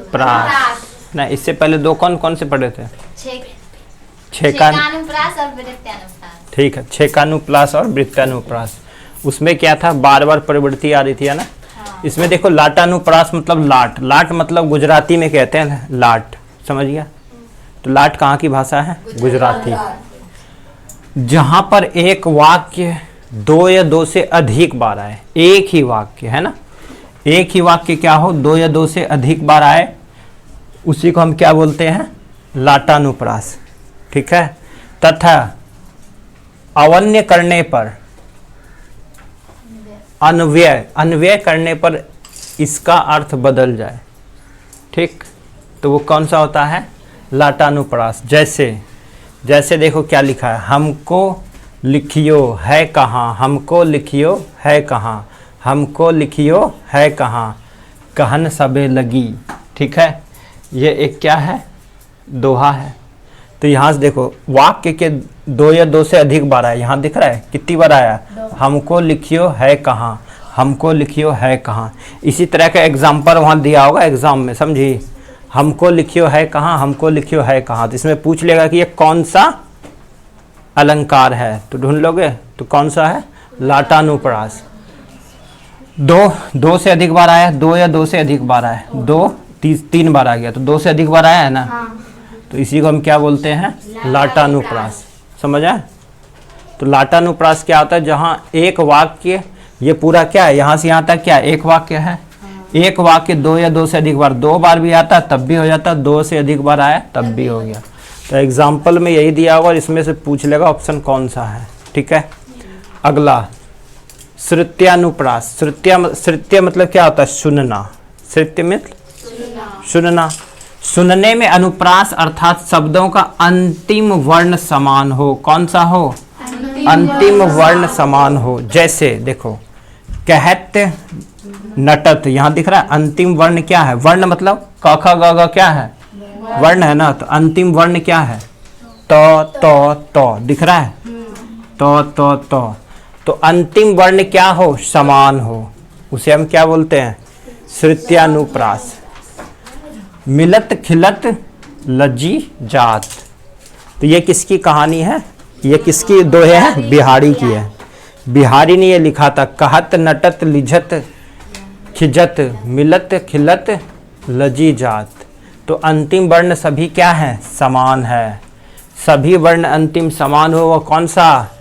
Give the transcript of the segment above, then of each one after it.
प्रास। नहीं, इससे पहले दो कौन कौन से पढ़े थे? छेकानुप्रास और वृत्यानुप्रास। ठीक है, छेकानुप्रास और वृत्यानुप्रास। उसमें क्या था, बार बार प्रवृत्ति आ रही थी, है ना। हाँ। इसमें देखो लाटानुप्रास मतलब लाट, लाट मतलब गुजराती में कहते हैं लाट, समझ गया। तो लाट कहाँ की भाषा है? गुजराती। जहां पर एक वाक्य दो या दो से अधिक बार आए, एक ही वाक्य, है ना, एक ही वाक्य क्या हो, दो या दो से अधिक बार आए, उसी को हम क्या बोलते हैं? लाटानुप्रास। ठीक है। तथा अवन्य करने पर, अन्वय, अन्वय करने पर इसका अर्थ बदल जाए, ठीक, तो वो कौन सा होता है? लाटानुप्रास। जैसे जैसे देखो क्या लिखा है, हमको लिखियो है कहाँ, हमको लिखियो है कहाँ, हमको लिखियो है कहाँ, कहन सबे लगी। ठीक है, ये एक क्या है? दोहा है। तो यहाँ से देखो वाक्य के दो या दो से अधिक बार आया, यहाँ दिख रहा है कितनी बार आया? हमको लिखियो है कहाँ, हमको लिखियो है कहाँ। इसी तरह का एग्जाम्पल वहाँ दिया होगा एग्जाम में, समझी, हमको लिखियो है कहाँ, हमको लिखियो है कहाँ। तो इसमें पूछ लेगा कि ये कौन सा अलंकार है, तो ढूंढ लोगे, तो कौन सा है? लाटानुप्रास। दो से अधिक बार आया, दो या दो से अधिक बार आया, दो तीन बार आ गया, तो दो से अधिक बार आया है ना। हाँ। तो इसी को हम क्या बोलते हैं? लाटानुप्रास। समझ आए? तो लाटानुप्रास क्या होता है? जहाँ एक वाक्य, ये पूरा क्या है, यहाँ से यहाँ तक क्या एक वाक्य है, एक वाक्य दो या दो से अधिक बार, दो बार भी आता तब भी हो जाता, दो से अधिक बार आया तब भी हो गया। तो एग्जाम्पल में यही दिया होगा, इसमें से पूछ लेगा ऑप्शन कौन सा है। ठीक है। अगला श्रुत्यानुप्रास। श्रुत्य मतलब क्या होता है? सुनना। श्रुत्य मतलब सुनना। सुनने में अनुप्रास अर्थात शब्दों का अंतिम वर्ण समान हो। कौन सा हो? अंतिम वर्ण समान हो। जैसे देखो कहत नटत, यहाँ दिख रहा है अंतिम वर्ण क्या है? वर्ण मतलब क ख ग घ क्या है? वर्ण है ना। तो अंतिम वर्ण क्या है? तो दिख रहा है, तो अंतिम वर्ण क्या हो? समान हो, उसे हम क्या बोलते हैं? श्रुत्यानुप्रास। मिलत खिलत लज्जी जात, तो ये किसकी कहानी है? ये किसकी दोहे है? बिहारी की है। बिहारी ने ये लिखा था, कहत नटत लिझत खिजत मिलत खिलत लजी जात। तो अंतिम वर्ण सभी क्या है? समान है। सभी वर्ण अंतिम समान हो, वो कौन सा?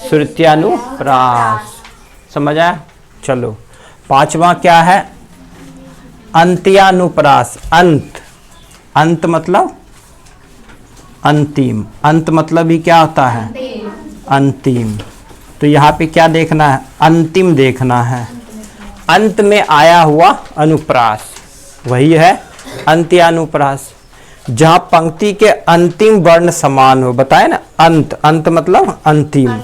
श्रुत्यानुप्रास। समझ आया? चलो पांचवा क्या है? अंत्यानुप्रास। अंत, अंत मतलब अंतिम, अंत मतलब ही क्या होता है? अंतिम। तो यहाँ पे क्या देखना है? अंतिम देखना है। अंत में आया हुआ अनुप्रास वही है अंत्यानुप्रास। जहाँ पंक्ति के अंतिम वर्ण समान हो, बताए ना, अंत, अंत मतलब अंतिम,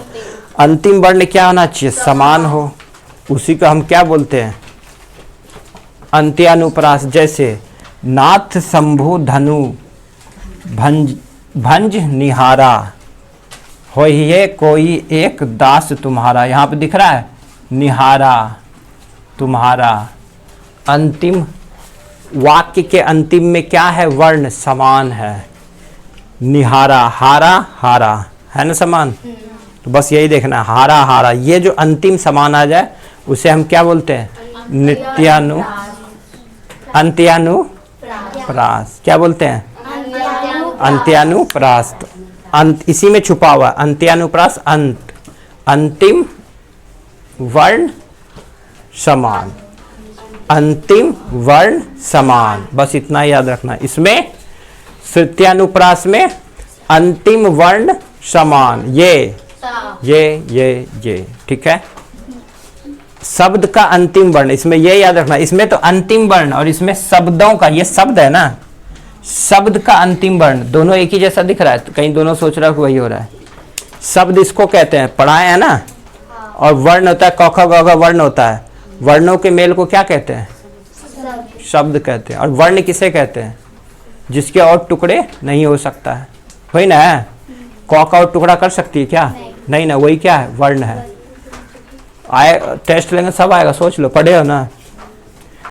अंतिम वर्ण क्या होना चाहिए? समान हो, उसी को हम क्या बोलते हैं? अंत्यानुप्रास। जैसे नाथ शंभु धनु भंज भंज निहारा, होइए कोई एक दास तुम्हारा। यहाँ पे दिख रहा है निहारा तुम्हारा। अंतिम वाक्य के अंतिम में क्या है? वर्ण समान है। निहारा, हारा हारा, है ना समान। तो बस यही देखना, हारा हारा, ये जो अंतिम समान आ जाए उसे हम क्या बोलते हैं? अंत्यानुप्रास। क्या बोलते हैं? अंत्यानुप्रास। तो अंत इसी में छुपा हुआ, अंत्यानुप्रास अंत, अंतिम वर्ण समान, अंतिम वर्ण समान, बस इतना याद रखना। इसमें श्रुत्यानुप्रास में अंतिम वर्ण समान, ये ठीक है। शब्द का अंतिम वर्ण, इसमें ये याद रखना, इसमें तो अंतिम वर्ण और इसमें शब्दों का, ये शब्द है ना, शब्द का अंतिम वर्ण दोनों एक ही जैसा दिख रहा है, तो कहीं दोनों सोच रहा है कि वही हो रहा है। शब्द इसको कहते हैं, पढ़ाए है ना, और वर्ण होता है, क ख ग घ वर्ण होता है। वर्णों के मेल को क्या कहते हैं? शब्द कहते हैं। और वर्ण किसे कहते हैं? जिसके और टुकड़े नहीं हो सकता है, वही ना है। क का और टुकड़ा कर सकती है क्या? नहीं ना, वही क्या है? वर्ण है। आए टेस्ट लेंगे सब आएगा, सोच लो, पढ़े हो ना।